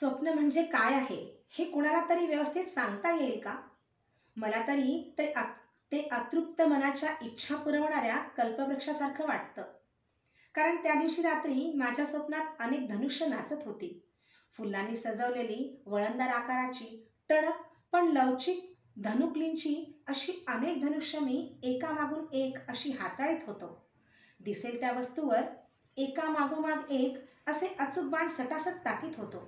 स्वप्न म्हणजे काय आहे हे कुणाला तरी व्यवस्थित सांगता येईल का? मला तरी ते अतृप्त मनाच्या इच्छा पुरवणाऱ्या कल्पवृक्षासारखं वाटतं. कारण त्या दिवशी रात्री माझ्या स्वप्नात अनेक धनुष्य नाचत होती. फुलांनी सजवलेली वळणदार आकाराची टणक पण लवचिक धनुकलींची अशी अनेक धनुष्य मी एकामागून एक अशी हाताळीत होतो. दिसेल त्या वस्तूवर एकामागोमाग एक असे अचूक बाण सटासट टाकीत होतो.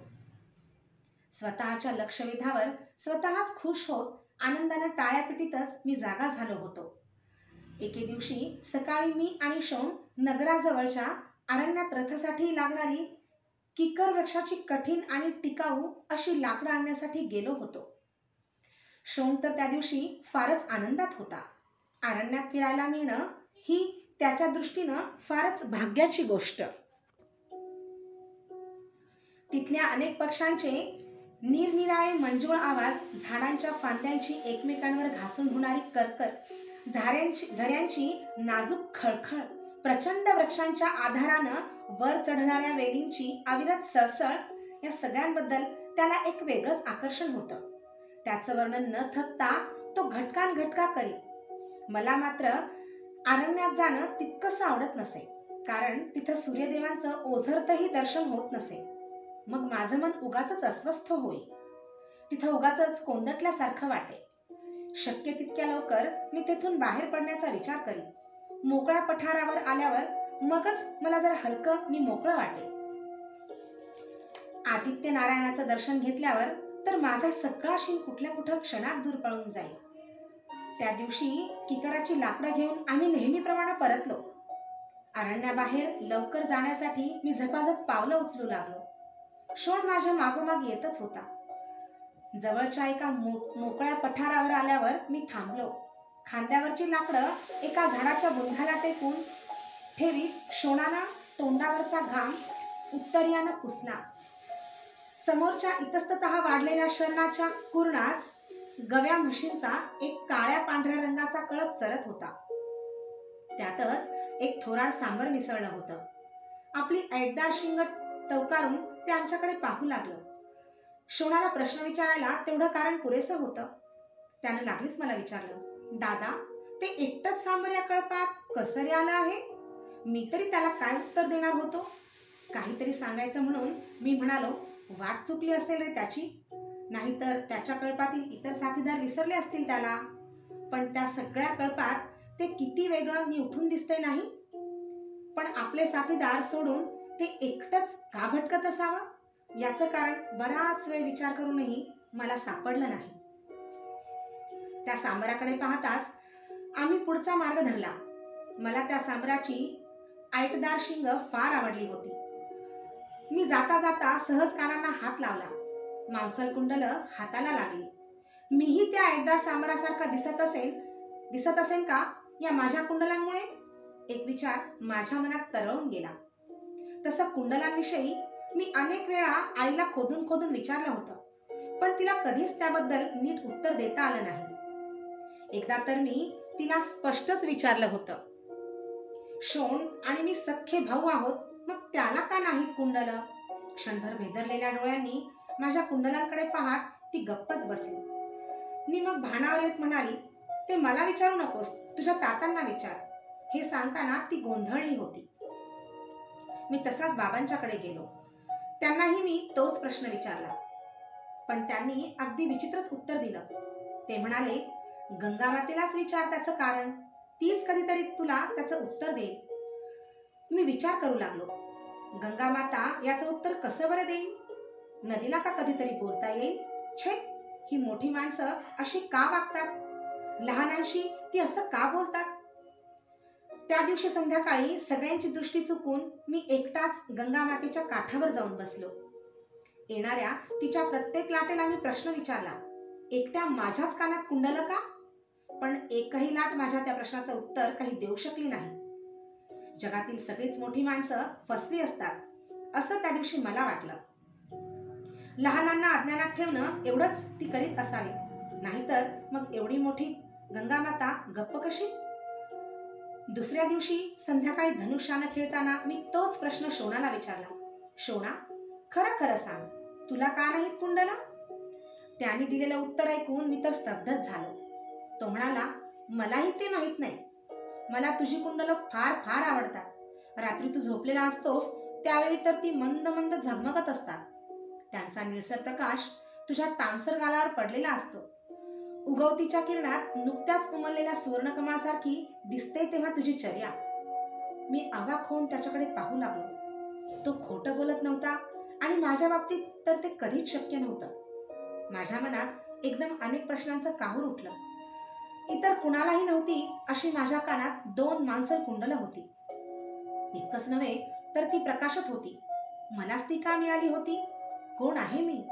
स्वतःच्या लक्षवेधावर स्वतःच खुश होत आनंदानं टाळ्या पिटीतच मी जागा झालो होतो. एके दिवशी सकाळी मी आणि शोण नगराजवळच्या अरण्यात रथासाठी लागणारी किकर वृक्षाची कठीण आणि टिकाऊ अशी लाकडं आणण्यासाठी गेलो होतो. शोण तर त्या दिवशी फारच आनंदात होता. अरण्यात फिरायला मिळणं ही त्याच्या दृष्टीनं फारच भाग्याची गोष्ट. तिथल्या अनेक पक्ष्यांचे निरनिराळे मंजुळ आवाज, झाडांच्या फांद्यांची एकमेकांवर घासून होणारी करकर, झऱ्यांची नाजूक खळखळ, प्रचंड वृक्षांच्या आधारानं वर चढणाऱ्या वेलींची अविरत सळसळ या सगळ्यांबद्दल त्याला एक वेगळंच आकर्षण होतं. त्याचं वर्णन न थकता तो घटका करी. मला मात्र अरण्यात जाणं तितकंसं आवडत नसे, कारण तिथं सूर्यदेवांचं ओझरतही दर्शन होत नसे. मग माझं मन उगाचच अस्वस्थ होई. तिथं उगाचच कोंदटल्यासारखं वाटे. शक्य तितक्या लवकर मी तेथून बाहेर पडण्याचा विचार करी. मोकळ्या पठारावर आल्यावर मगच मला जरा हलकं मी मोकळं वाटे. आदित्य नारायणाचं दर्शन घेतल्यावर तर माझा सगळा शीन कुठल्या कुठं क्षणात दूर पळून जाईल. त्या दिवशी किकराची लाकडं घेऊन आम्ही नेहमीप्रमाणे परतलो. अरण्याबाहेर लवकर जाण्यासाठी मी झपाझप पावलं उचलू लागलो. शोण माझ्या मागोमाग येतच होता. जवळच्या एका मोकळ्या पठारावर आल्यावर मी थांबलो. खांद्यावरची लाकडं एका झाडाच्या बुंधाला टेकून ठेवी शोणानं तोंडावरचा घाम उत्तरीयानं पुसला. समोरच्या इतस्ततः वाढलेल्या शरणाच्या कुरणात गव्या म्हशींचा एक काळ्या पांढऱ्या रंगाचा कळप चरत होता. त्यातच एक थोराड सांबर मिसळलं होतं. आपली ऐटदार शिंग टवकारून ते आमच्याकडे पाहू लागलं. शोणाला प्रश्न विचारायला तेवढं कारण पुरेसं होतं. त्यानं लागलीच मला विचारलं, दादा, ते एकटंच सांबर या कळपात कसं रे आलं आहे? मी तरी त्याला काय उत्तर देणार होतो. काहीतरी सांगायचं म्हणून मी म्हणालो, वाट चुकली असेल रे त्याची, नाहीतर त्याच्या कळपातील इतर साथीदार विसरले असतील त्याला. पण त्या सगळ्या कळपात ते किती वेगळं मी उठून दिसते नाही. पण आपले साथीदार सोडून ते एकटंच का भटकत असावं याचं कारण बराच वेळ विचार करूनही मला सापडलं नाही. त्या सांबराकडे पाहताच आम्ही पुढचा मार्ग धरला. मला त्या सांबराची ऐटदार शिंग फार आवडली होती. मी जाता जाता सहज कानांना हात लावला. मांसल कुंडल हाताला लागली. मीही त्या ऐटदार सांबरासारखा दिसत असेन का या माझ्या कुंडलांमुळे? एक विचार माझ्या मनात तरळून गेला. तसं कुंडलांविषयी मी अनेक वेळा आईला खोदून विचारलं होतं, पण तिला कधीच त्याबद्दल नीट उत्तर देता आलं नाही. एकदा तर मी तिला स्पष्टच विचारलं होतं, शोण आणि मी सख्खे भाऊ आहोत, मग त्याला का नाहीत कुंडल? क्षणभर भेदरलेल्या डोळ्यांनी माझ्या कुंडलांकडे पाहत ती गप्पच बसली. मी मग भानावर येत म्हणाली, ते मला विचारू नकोस, तुझ्या तातांना विचार. हे सांगताना ती गोंधळली होती. मी तसाच बाबांच्याकडे गेलो. त्यांनाही मी तोच प्रश्न विचारला, पण त्यांनी अगदी विचित्रच उत्तर दिलं. ते म्हणाले, गंगामातेलाच विचार त्याचं कारण, तीच कधीतरी तुला त्याचं उत्तर देईल. मी विचार करू लागलो, गंगामाता याचं उत्तर कसं बरं देईल? नदीला का कधीतरी बोलता येईल? छे, ही मोठी माणसं अशी का वागतात? लहानांशी ती असं का बोलतात? त्या दिवशी संध्याकाळी सगळ्यांची दृष्टी चुकून मी एकटाच गंगामातेच्या काठावर जाऊन बसलो. येणाऱ्या तिच्या प्रत्येक लाटेला मी प्रश्न विचारला. एकट्या माझ्याच कानात कुंडल का? पण एकही लाट माझ्या त्या प्रश्नाचं उत्तर काही देऊ शकली नाही. जगातील सगळीच मोठी माणसं फसवी असतात असं त्या दिवशी मला वाटलं. लहानांना अज्ञानात ठेवणं एवढंच ती करीत असावी, नाहीतर मग एवढी मोठी गंगामाता गप्प कशी? दुसऱ्या दिवशी संध्याकाळी धनुष्यानं खेळताना मी तोच प्रश्न शोणाला विचारला. शोणा, खरं खरं सांग, तुला का नाहीत कुंडलं? त्याने दिलेलं उत्तर ऐकून मी तर स्तब्धच झालो. तो म्हणाला, मलाही ते माहीत नाही. मला तुझी कुंडलं फार फार आवडतात. रात्री तू झोपलेला असतोस त्यावेळी तर ती मंद मंद झगमगत असतात. त्यांचा निळसर प्रकाश तुझ्या तामसर गालावर पडलेला असतो. उगवतीच्या किरणात नुकत्याच उमललेल्या सुवर्णकमळासारखी दिसते तेव्हा तुझी चर्या. मी अवाक होऊन त्याच्याकडे पाहू लागलो. तो खोटं बोलत नव्हता आणि माझ्या बाबतीत तर ते कधीच शक्य नव्हतं. माझ्या मनात एकदम अनेक प्रश्नांचं काहूर उठलं. इतर कुणालाही नव्हती अशी माझ्या कानात 2 मानसर कुंडलं होती. इतकंच नव्हे तर ती प्रकाशत होती. मलाच ती का मिळाली होती? कोण आहे मी?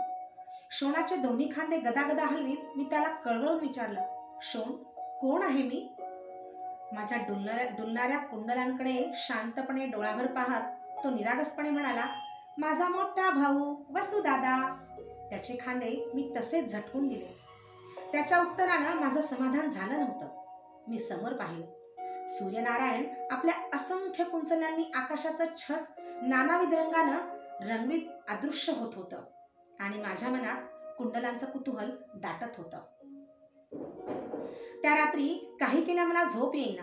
शोणाचे दोन्ही खांदे गदागदा हलवीत मी त्याला कळवळून विचारलं, शोण, कोण आहे मी? माझ्या डुलणाऱ्या कुंडलांकडे शांतपणे डोळाभर पाहत तो निरागसपणे म्हणाला, माझा मोठा भाऊ वसुदादा. त्याचे खांदे मी तसेच झटकून दिले. त्याच्या उत्तरानं माझं समाधान झालं नव्हतं. मी समोर पाहिलं. सूर्यनारायण आपल्या असंख्य कुंचल्यांनी आकाशाचं छत नानाविध रंगानं रंगवीत अदृश्य होत होतं आणि माझ्या मनात कुंडलांचं कुतूहल दाटत होतं. त्या रात्री काही केल्या मला झोप येईना.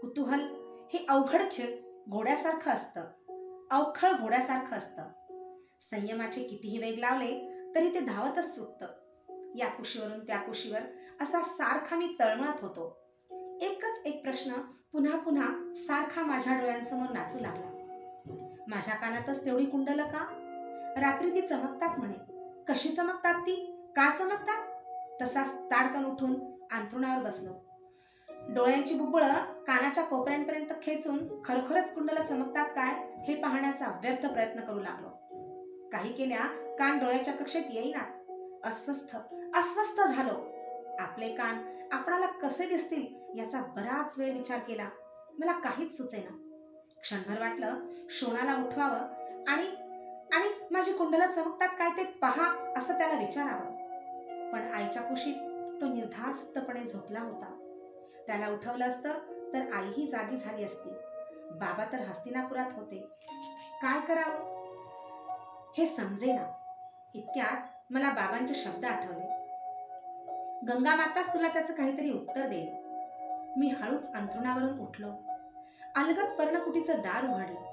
कुतूहल हे अवघड घोड्यासारखं असतं. संयमाचे कितीही वेग लावले तरी ते धावतच सुटतं. या कुशीवरून त्या कुशीवर असा सारखा मी तळमळत होतो. एकच एक प्रश्न पुन्हा पुन्हा सारखा माझ्या डोळ्यांसमोर नाचू लागला. माझ्या कानातच तेवढी कुंडलं का? रात्री ती चमकतात म्हणे. कशी चमकतात ती? का चमकतात? तसाच ताडकन उठून अंथरुणावर बसलो. डोळ्यांची बुब्बुळं कानाच्या कोपऱ्यांपर्यंत खेचून खरोखरच कुंडलं चमकतात काय हे पाहण्याचा व्यर्थ प्रयत्न करू लागलो. काही केल्या कान डोळ्याच्या कक्षेत येईनात. अस्वस्थ झालो. आपले कान आपणाला कसे दिसतील याचा बराच वेळ विचार केला. मला काहीच सुचेना. क्षणभर वाटलं शोणाला उठवावं आणि माझी कुंडलं चमकतात काय ते पहा असं त्याला विचारावं. पण आईच्या कुशीत तो निर्धास्तपणे झोपला होता. त्याला उठवलं असतं तर आईही जागी झाली असती. बाबा तर हस्तिनापुरात होते. काय करावं हे समजेना. इतक्यात मला बाबांचे शब्द आठवले. गंगा माताच तुला त्याचं काहीतरी उत्तर देईल. मी हळूच अंथरुणावरून उठलो. अलगद पर्णकुटीचं दार उघडलं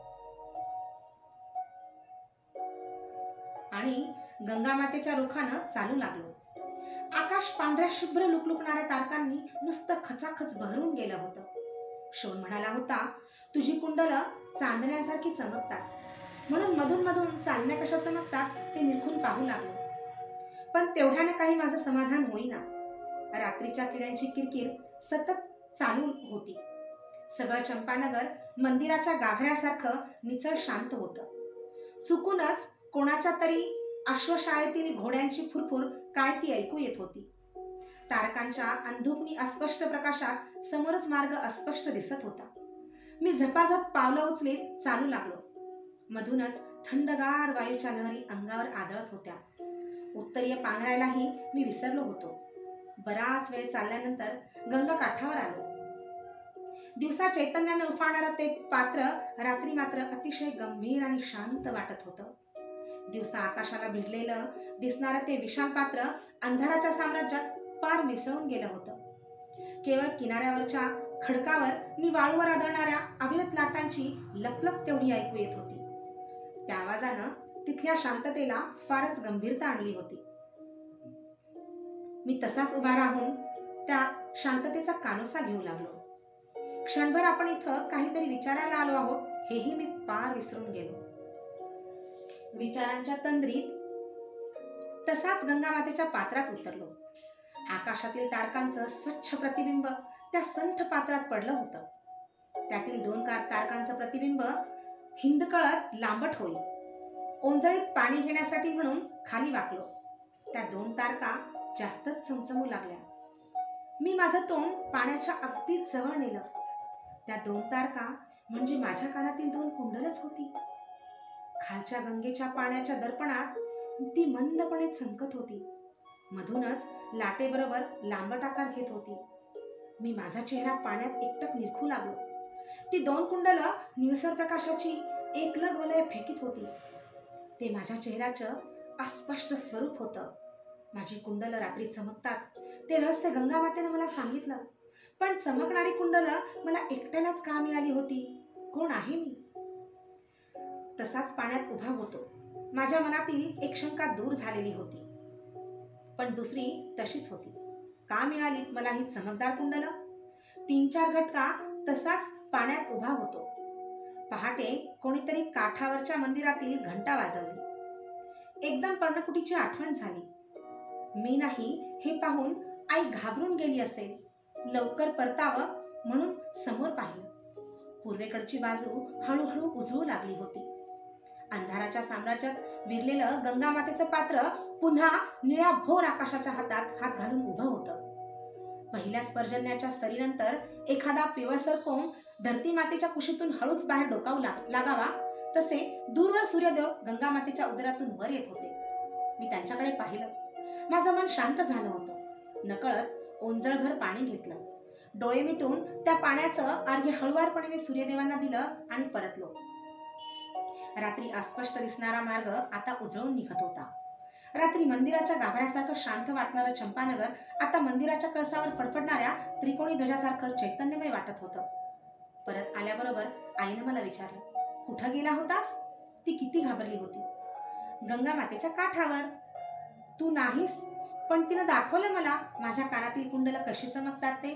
आणि गंगामातेच्या रुखानं चालू लागलो. आकाश पांढऱ्या शुभ्र लुकलुकणाऱ्या तारकांनी नुसतं खचाखच बहरून गेलं होतं. शोण म्हणाला होता, तुझी कुंडलं चांदण्यासारखी चमकतात. म्हणून मधून मधून चांदण्या कशा चमकतात ते निरखून पाहू लागलो. पण तेवढ्याने काही माझं समाधान होईना. रात्रीच्या किड्यांची किरकिर सतत चालू होती. सगळं चंपानगर मंदिराच्या गाभऱ्यासारखं निचळ शांत होतं. चुकूनच कोणाच्या तरी अश्वशाळेतील घोड्यांची फुरफुर काय ती ऐकू येत होती. तारकांच्या अंधुकनी अस्पष्ट प्रकाशात समोरच मार्ग अस्पष्ट दिसत होता. मी झपाझप पावलं उचलीत चालू लागलो. मधूनच थंडगार वायूच्या लहरी अंगावर आदळत होत्या. उत्तरीय पांघरायलाही मी विसरलो होतो. बराच वेळ चालल्यानंतर गंगा काठावर आलो. दिवसा चैतन्याने उफाळणारं ते पात्र रात्री मात्र अतिशय गंभीर आणि शांत वाटत होतं. दिवसा आकाशाला भिडलेलं दिसणारं ते विशाल पात्र अंधाराच्या साम्राज्यात पार मिसळून गेलं होतं. केवळ किनाऱ्यावरच्या खडकावर नि वाळूवर आदळणाऱ्या अविरत लाटांची लपलप तेवढी ऐकू येत होती. त्या आवाजानं तिथल्या शांततेला फारच गंभीरता आणली होती. मी तसाच उभा राहून त्या शांततेचा कानोसा घेऊ लागलो. क्षणभर आपण इथं काहीतरी विचारायला आलो आहोत हेही मी पार विसरून गेलो. विचारांच्या तंद्रीत तसाच गंगामातेच्या पात्रात उतरलो. आकाशातील तारकांचं स्वच्छ प्रतिबिंब त्या संथ पात्रात पडलं होतं. त्यातील 2 तारकांचं प्रतिबिंब हिंदकळत लांबट होई. ओंजळीत पाणी घेण्यासाठी म्हणून खाली वाकलो. त्या 2 तारका जास्तच चमचमू लागल्या. मी माझं तोंड पाण्याच्या अगदी जवळ नेलं. त्या 2 तारका म्हणजे माझ्या कानातील 2 कुंडलच होती. खालच्या गंगेच्या पाण्याच्या दर्पणात ती मंदपणे चमकत होती. मधूनच लाटेबरोबर लांबट आकार घेत होती. मी माझा चेहरा पाण्यात एकटक निरखू लागलो. ती 2 कुंडलं निळसर प्रकाशाची एकलग वलय फेकीत होती. ते माझ्या चेहऱ्याचं अस्पष्ट स्वरूप होतं. माझी कुंडलं रात्री चमकतात ते रहस्य गंगामातेनं मला सांगितलं. पण चमकणारी कुंडलं मला एकट्यालाच का मिळाली होती? कोण आहे मी? तसाच पाण्यात उभा होतो. माझ्या मनातील एक शंका दूर झालेली होती, पण दुसरी तशीच होती. का मिळाली मला ही चमकदार कुंडलं? 3-4 घटका तसाच पाण्यात उभा होतो. पहाटे कोणीतरी काठावरच्या मंदिरातील घंटा वाजवली. एकदम पर्णकुटीची आठवण झाली. मी नाही हे पाहून आई घाबरून गेली असेल. लवकर परतावं म्हणून समोर पाहिलं. पूर्वेकडची बाजू हळूहळू उजळू लागली होती. अंधाराच्या साम्राज्यात विरलेलं गंगामातेचं पात्र पुन्हा निळ्या भोर आकाशाच्या हातात हात घालून उभं होतं. पहिल्याच पर्जन्याच्या सरीनंतर एखादा पिवळसर कोंब धरती मातेच्या कुशीतून हळूच बाहेर डोकावू लागावा तसे दूरवर सूर्यदेव गंगामातेच्या उदरातून वर येत होते. मी त्यांच्याकडे पाहिलं. माझं मन शांत झालं होतं. नकळत ओंजळभर पाणी घेतलं. डोळे मिटून त्या पाण्याचं अर्घ्य हळुवारपणे मी सूर्यदेवांना दिलं आणि परतलो. रात्री अस्पष्ट दिसणारा मार्ग आता उजळून निघत होता. रात्री मंदिराच्या गाभाऱ्यासारखं शांत वाटणारं चंपानगर आता मंदिराच्या कळसावर फडफडणाऱ्या त्रिकोणी ध्वजासारखं चैतन्यमय वाटत होतं. परत आल्याबरोबर आईनं मला विचारलं, कुठं गेला होतास? ती किती घाबरली होती. गंगामातेच्या काठावर. तू नाहीस, पण तिनं दाखवलं मला माझ्या कानातील कुंडलं कशी चमकतात ते.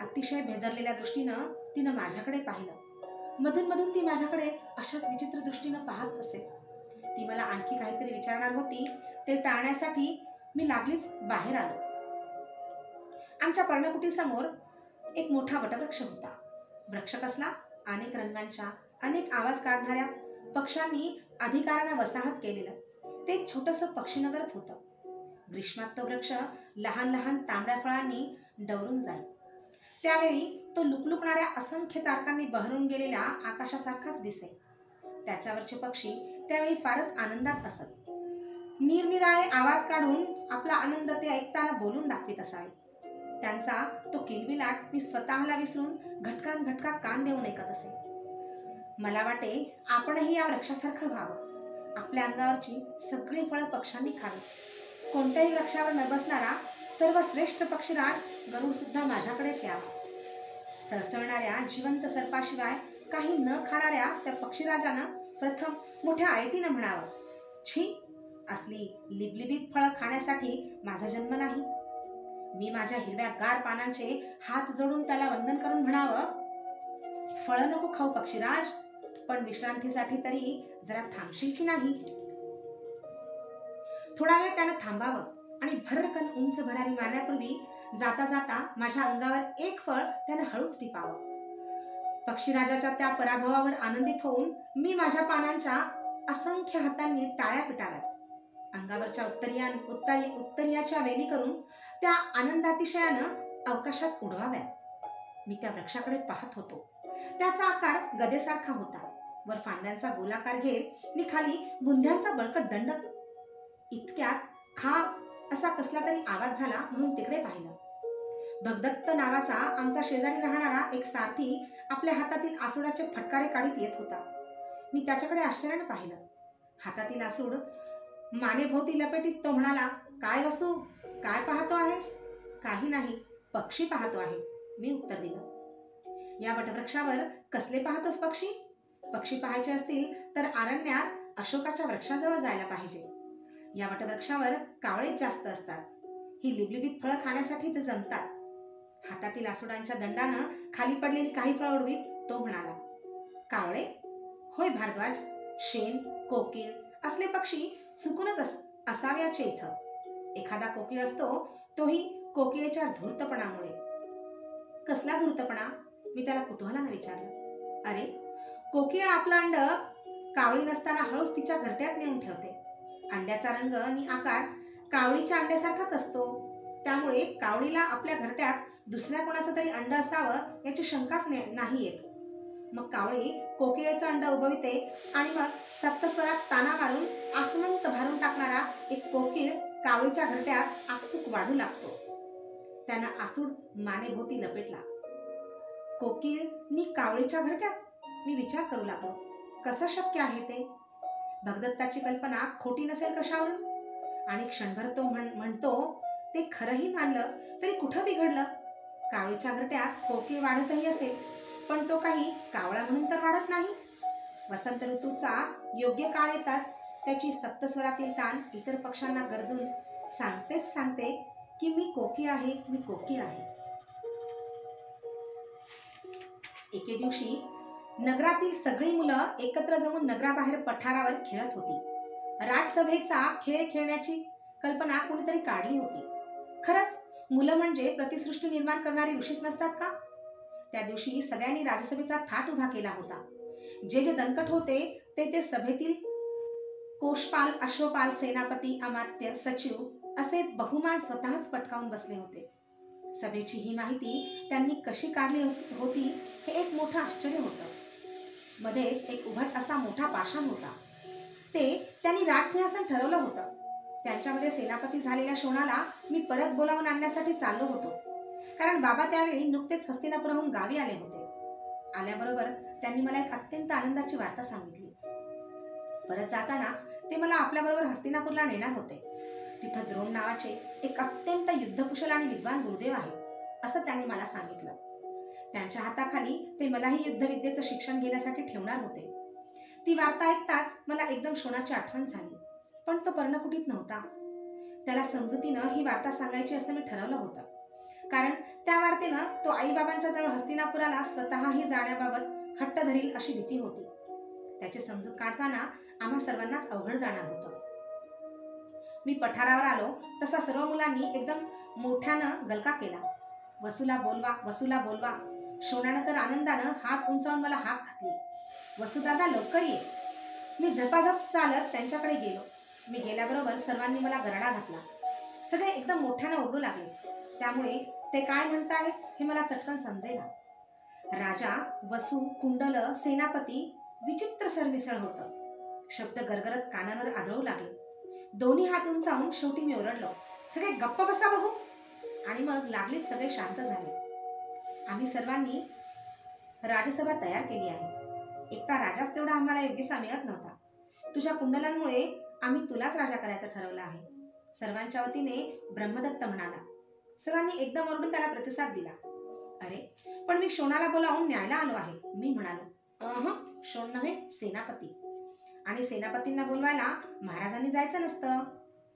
अतिशय भेदरलेल्या दृष्टीनं तिनं माझ्याकडे पाहिलं. मधून मधून ती माझ्याकडे अशाच विचित्र दृष्टीनं पाहत असे. ती मला आणखी काहीतरी विचारणार होती. ते टाळण्यासाठी मी लागलीच बाहेर आलो. आमच्या पर्णकुटीसमोर एक मोठा वटवृक्ष होता. वृक्ष कसला? अनेक रंगांच्या, अनेक आवाज काढणाऱ्या पक्ष्यांनी अधिकारानं वसाहत केलेलं ते एक छोटंसं पक्षीनगरच होतं. ग्रीष्मात तो वृक्ष लहान लहान तांबड्या फळांनी डवरून जाई. त्यावेळी तो लुकलुकणाऱ्या असंख्य तारकांनी बहरून गेलेल्या आकाशासारखाच दिसे. त्याच्यावरचे पक्षी त्यावेळी फारच आनंदात असत. निरनिराळे आवाज काढून आपला आनंद ते ऐकताना बोलून दाखवित असावे. त्यांचा तो किलबिलाट मी स्वतःला विसरून घटकान घटका कान देऊन ऐकत असे. मला वाटे आपणही या वृक्षासारखं व्हावं. आपल्या अंगावरची सगळी फळं पक्ष्यांनी खावी. कोणत्याही वृक्षावर न बसणारा सर्वश्रेष्ठ पक्षीराज गरुड सुद्धा माझ्याकडेच यावा. सळसळणाऱ्या जिवंत सर्पाशिवाय काही न खाणाऱ्या त्या पक्षीराजानं प्रथम मोठ्या आयटीनं म्हणावं, छी, असली लिबलिबीत फळं खाण्यासाठी माझा जन्म नाही. मी माझ्या हिरव्या गार पानांचे हात जोडून त्याला वंदन करून म्हणावं, फळं नको खाऊ पक्षीराज, पण विश्रांतीसाठी तरी जरा थांबशील की नाही. थोडा वेळ त्यानं थांबावं आणि भरकन उंच भरारी मारण्यापूर्वी जाता जाता माझ्या अंगावर एक फळ त्यानं हळूच टिपावं. पक्षीराजाच्या त्या पराभवावर आनंदित होऊन मी माझ्या पानांच्या असंख्य हातांनी टाळ्या पिटाव्यात. अंगावरच्या उत्तरीयाच्या वेली करून त्या आनंदातिशयानं अवकाशात उडवाव्यात. मी त्या वृक्षाकडे पाहत होतो. त्याचा आकार गदेसारखा होता. वर फांद्यांचा गोलाकार घेर आणि खाली बुंध्यांचा बळकट दंड. इतक्यात खा असा कसला तरी आवाज झाला म्हणून तिकडे पाहिलं. भगदत्त नावाचा आमचा शेजारी राहणारा एक सारथी आपल्या हातातील आसूडाचे फटकारे काढीत येत होता. मी त्याच्याकडे आश्चर्याने पाहिलं. हातातील आसूड मानेभोवती लपेटीत तो म्हणाला, काय वसू, काय पाहतो आहेस? काही नाही, पक्षी पाहतो आहे, मी उत्तर दिलं. या वटवृक्षावर कसले पाहतोस पक्षी? पक्षी पाहायचे असतील तर अरण्यात अशोकाच्या वृक्षाजवळ जायला पाहिजे. या वटवृक्षावर कावळेच जास्त असतात. ही लिबलिबीत फळं खाण्यासाठी ते जमतात. हातातील आसुडांच्या दंडानं खाली पडलेली काही फळं उडवीत तो म्हणाला, कावळे? होय भारद्वाज, शेण, कोकिळ असले पक्षी चुकूनच असाव्याचे इथं. एखादा कोकिळ असतो, तोही कोकिळेच्या धूर्तपणामुळे. कसला धूर्तपणा? मी त्याला कुतूहलानं विचारलं. अरे, कोकिळ आपलं अंड कावळी नसताना हळूच तिच्या घरट्यात नेऊन ठेवते. अंड्याचा रंग आणि आकार कावळीच्या अंड्यासारखाच असतो. त्यामुळे कावळीला आपल्या घरट्यात दुसऱ्या कोणाचं तरी अंड असावं याची शंकाच नाही येत. मग कावळी कोकिळेचं अंड उभविते आणि मग सप्तस्वरात ताना मारून आसमंत भारून टाकणारा एक कोकिळ कावळीच्या घरट्यात आपसूक वाढू लागतो. त्यानं आसूड मानेभोवती लपेटला. कोकिळ नी कावळीच्या घरट्यात? मी विचार करू लागलो, कसं शक्य आहे ते? भगदत्ताची कल्पना खोटी नसेल कशावरून? आणि क्षणभर तो म्हणतो ते खरंही मानलं तरी कुठं बिघडलं? कावळीच्या घरट्यात कोकीळ वाढतही असेल, पण तो काही कावळा म्हणून तर वाढत नाही. वसंत ऋतूचा योग्य काळ येताच त्याची सप्तस्वरातील तान इतर पक्ष्यांना गरजून सांगते की मी कोकीळ आहे, मी कोकीळ आहे. एके दिवशी नगरातील सगळी मुलं एकत्र जमून नगराबाहेर पठारावर खेळत होती. राजसभेचा खेळ खेळण्याची कल्पना कोणीतरी काढली होती. खरंच मुलं म्हणजे प्रतिसृष्टी निर्माण करणारी ऋषीच नसतात का? त्या दिवशी सगळ्यांनी राजसभेचा थाट उभा केला होता. जे जे दणकट होते ते सभेतील कोषपाल, अश्वपाल, सेनापती, अमात्य, सचिव असे बहुमान स्वतःच पटकावून बसले होते. सभेची ही माहिती त्यांनी कशी काढली होती हे एक मोठं आश्चर्य होतं. मध्येच एक उभट असा मोठा पाषाण होता. त्यांनी राजसिंहासन ठरवलं होतं. त्यांच्यामध्ये सेनापती झालेल्या शोणाला मी परत बोलावून आणण्यासाठी चाललो होतो, कारण बाबा त्यावेळी नुकतेच हस्तिनापुराहून गावी आले होते. आल्याबरोबर त्यांनी मला एक अत्यंत आनंदाची वार्ता सांगितली. परत जाताना ते मला आपल्याबरोबर हस्तिनापूरला नेणार होते. तिथं द्रोण नावाचे एक अत्यंत युद्धकुशल आणि विद्वान गुरुदेव आहेत असं त्यांनी मला सांगितलं. त्यांच्या हाताखाली ते मलाही युद्धविद्येचं शिक्षण घेण्यासाठी ठेवणार होते. ती वार्ता ऐकताच मला एकदम शोणाची आठवण झाली, पण तो पर्णकुटीत नव्हता. त्याला समजुतीनं ही वार्ता सांगायची असं मी ठरवलं होतं, कारण त्या वार्तेनं तो आईबाबांच्या जवळ हस्तिनापुराला स्वतःही जाण्याबाबत हट्ट धरील अशी भीती होती. त्याची समजूत काढताना आम्हा सर्वांनाच अवघड जाणार होतं. मी पठारावर आलो तसा सर्व मुलांनी एकदम मोठ्यानं गलका केला. वसूला बोलवा, वसूला बोलवा. शोणानं तर आनंदानं हात उंचावून मला हाक घातली. वसुदादा लवकर ये. मी झपाझप चालत त्यांच्याकडे गेलो. मी गेल्याबरोबर सर्वांनी मला गरडा घातला. सगळे एकदम मोठ्यानं ओरडू लागले. त्यामुळे ते काय म्हणतायत हे मला चटकन समजेना. राजा, वसू, कुंडल, सेनापती विचित्र सरमिसळ होतं. शब्द गरगरत कानांवर आदळू लागले. दोन्ही हात उंचावून शेवटी मी ओरडलो, सगळे गप्प बसा बघू. आणि मग लागलीच सगळे शांत झाले. आम्ही सर्वांनी राजसभा तयार केली आहे. एकटा राजाच तेवढा आम्हाला योग्यसा मिळत नव्हता. तुझ्या कुंडलांमुळे आम्ही तुलाच राजा करायचं ठरवलं आहे. सर्वांच्या वतीने ब्रह्मदत्त म्हणाला. सर्वांनी एकदम ओरडून त्याला प्रतिसाद दिला. अरे, पण मी शोणाला बोलावून न्यायला आलो आहे, मी म्हणालो. शोण नव्हे, सेनापती. आणि सेनापतींना बोलवायला महाराजांनी जायचं नसतं.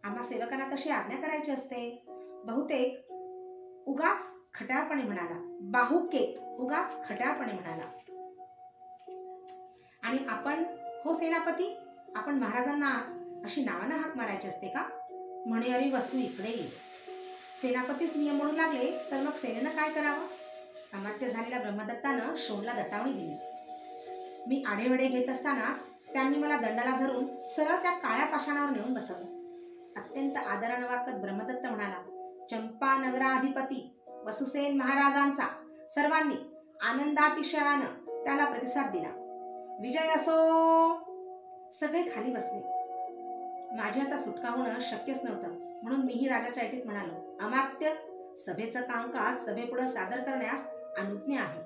आम्हा सेवकांना तशी आज्ञा करायची असते. बहुतेक उगाच खट्याळपणे म्हणाला. बाहुकेत उगाच खट्याळपणे म्हणाला. आणि आपण, हो सेनापती, आपण महाराजांना अशी नावानं हाक मारायची असते का? म्हणे, अरे वसू इकडे ये. सेनापतीच नियम म्हणू लागले तर मग सेनेनं काय करावं? अमात्य झालेल्या ब्रह्मदत्तानं शोणला दटावणी दिली. मी आढेवेढे घेत असतानाच त्यांनी मला दंडाला धरून सरळ त्या काळ्या पाषाणावर नेऊन बसवलं. अत्यंत आदरानं वाकत ब्रह्मदत्त म्हणाला, चंपा नगराधिपती वसुसेन महाराजांचा. सर्वांनी आनंदातिशयानं त्याला प्रतिसाद दिला. विजय असो. सगळे खाली बसले. माझी आता सुटका होणं शक्यच नव्हतं, म्हणून मीही राजाच्या ऐटीत म्हणालो, अमात्य, सभेचं कामकाज सभेपुढं सादर करण्यास अनुज्ञा आहे.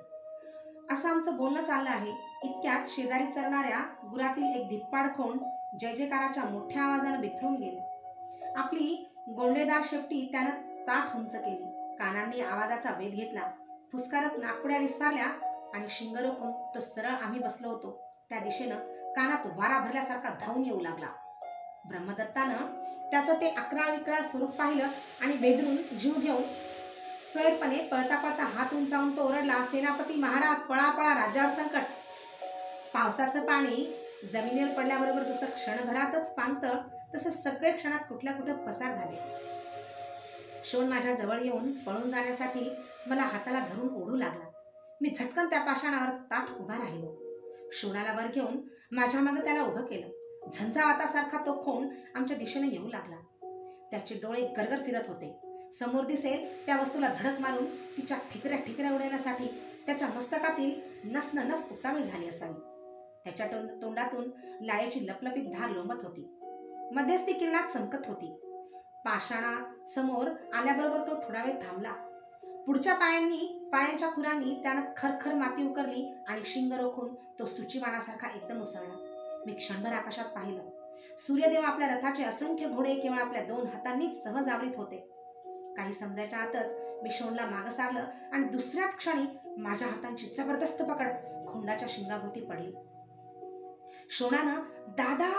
असं आमचं बोलणं चाललं आहे. इतक्यात शेजारी चरणाऱ्या गुरातील एक धिप्पाड खोंड जय जयकाराच्या मोठ्या आवाजानं बिथरून गेलं. आपली गोंडेदार शेपटी त्यानं ताठ उंच केली. कानांनी आवाजाचा वेध घेतला. फुसकारत नाकपुड्या विस्फारल्या आणि शिंग रोखून तो सरळ आम्ही बसलो होतो त्या दिशेनं कानात वारा भरल्यासारखा धावून येऊ लागला. ब्रह्मदत्तानं त्याचं ते अकराळ विक्राळ स्वरूप पाहिलं आणि बेदरून जीव घेऊन स्वैरपणे पळता पळता हात उंचावून तो ओरडला, सेनापती महाराज, पळा पळा, राज्यावर संकट. पावसाचं पाणी जमिनीवर पडल्याबरोबर जसं क्षणभरातच पाणतं, तसं सगळे क्षणात कुठल्या कुठं पसार झाले. शोण माझ्या जवळ येऊन पळून जाण्यासाठी मला हाताला धरून ओढू लागला. मी झटकन त्या पाषाणावर ताठ उभा राहिलो. शोणाला वर घेऊन माझ्या मागं त्याला उभं केलं. झंझावातासारखा तो खोंड आमच्या दिशेने येऊ लागला. त्याचे डोळे गरगर फिरत होते. समोर दिसेल त्या वस्तूला धडक मारून तिच्या ठिकऱ्या ठिकऱ्या उडवण्यासाठी त्याच्या मस्तकातील नस न नस उत्तावळी झाली असावी. त्याच्या तोंडातून लाळेची लपलपीत धार लोंबत होती. मध्येच ती किरणात चमकत होती. पाषाणा समोर आल्याबरोबर तो थोडा वेळ थांबला. पुढच्या पायांच्या खुरांनी त्यानं खरखर माती उकरली आणि शिंग रोखून तो सुचीवाणासारखा एकदम उसळला. मी क्षणभर आकाशात पाहिलं. सूर्यदेव आपल्या रथाचे असंख्य घोडे केवळ आपल्या 2 हातांनीच सहज आवरीत होते. काही समजायच्या आतच मी शोणला मागं सारलं आणि दुसऱ्याच क्षणी माझ्या हातांची जबरदस्त पकड खोंडाच्या शिंगाभोवती पडली. शोणानं दादा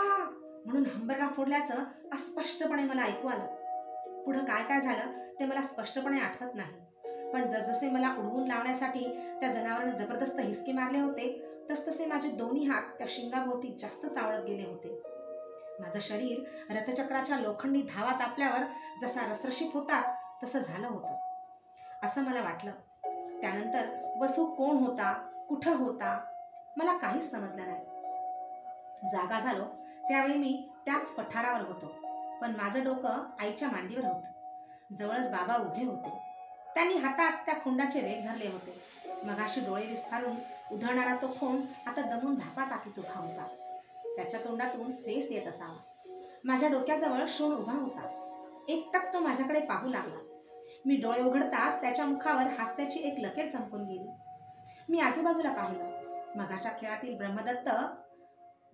म्हणून हंबरडा फोडल्याचं अस्पष्टपणे मला ऐकू आलं. पुढं काय काय झालं ते मला स्पष्टपणे आठवत नाही, पण जसजसे मला उडवून लावण्यासाठी त्या जनावरानं जबरदस्त हिसके मारले होते तसतसे माझे दोन्ही हात त्या शिंगाभोवती जास्त चावळत गेले होते. माझं शरीर रथचक्राच्या लोखंडी धावा तापल्यावर जसा रसरशीत होता तसं झालं होतं असं मला वाटलं. त्यानंतर वसू कोण होता, कुठं होता, मला काहीच समजलं नाही. जागा झालो त्यावेळी मी त्याच पठारावर होतो, पण माझं डोकं आईच्या मांडीवर होतं. जवळच बाबा उभे होते. त्यांनी हातात त्या खोंडाचे वेग धरले होते. मगाशी डोळे विस्फारून उधळणारा तो खोंड आता दमून धापा टाकीत उभा होता. त्याच्या तोंडातून फेस येत असावा. माझ्या डोक्याजवळ शोण उभा होता. एकटक तो माझ्याकडे पाहू लागला. मी डोळे उघडताच त्याच्या मुखावर हास्याची एक लकीर चमकून गेली. मी आजूबाजूला पाहिलं. मगाच्या खेळातील ब्रह्मदत्त,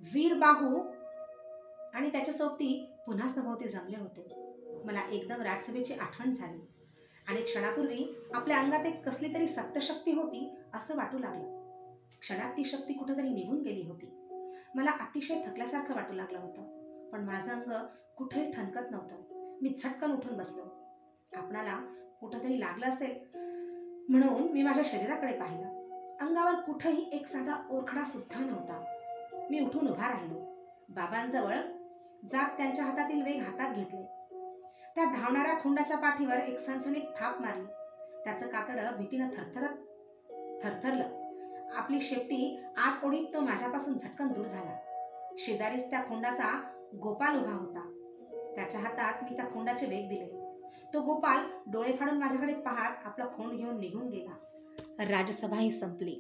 वीरबाहू आणि त्याच्या सोबती पुन्हा सभोवती जमले होते. मला एकदम राजसभेची आठवण झाली आणि क्षणापूर्वी आपल्या अंगात एक कसली तरी सप्तशक्ती होती असं वाटू लागलं. क्षणात ती शक्ती कुठेतरी निघून गेली होती. मला अतिशय थकल्यासारखं वाटू लागलं होतं, पण माझं अंग कुठेही ठणकत नव्हतं. मी झटकन उठून बसलो. आपणाला कुठंतरी लागलं असेल म्हणून मी माझ्या शरीराकडे पाहिलं. अंगावर कुठेही एक साधा ओरखडा सुद्धा नव्हता. मी उठून उभा राहिलो. बाबांजवळ जात त्यांच्या हातातील वेग हातात घेतले. त्या धावणाऱ्या खोंडाच्या पाठीवर एक सणसणीत थाप मारली. त्याचं कातडं भीतीनं थरथरलं. आपली शेपटी आत ओढीत तो माझ्यापासून झटकन दूर झाला. शेजारीच त्या खोंडाचा गोपाल उभा होता. त्याच्या हातात मी त्या खोंडाचे वेग दिले. तो गोपाल डोळे फाडून माझ्याकडे पाहत आपला खोंड घेऊन निघून गेला. राजसभा ही संपली.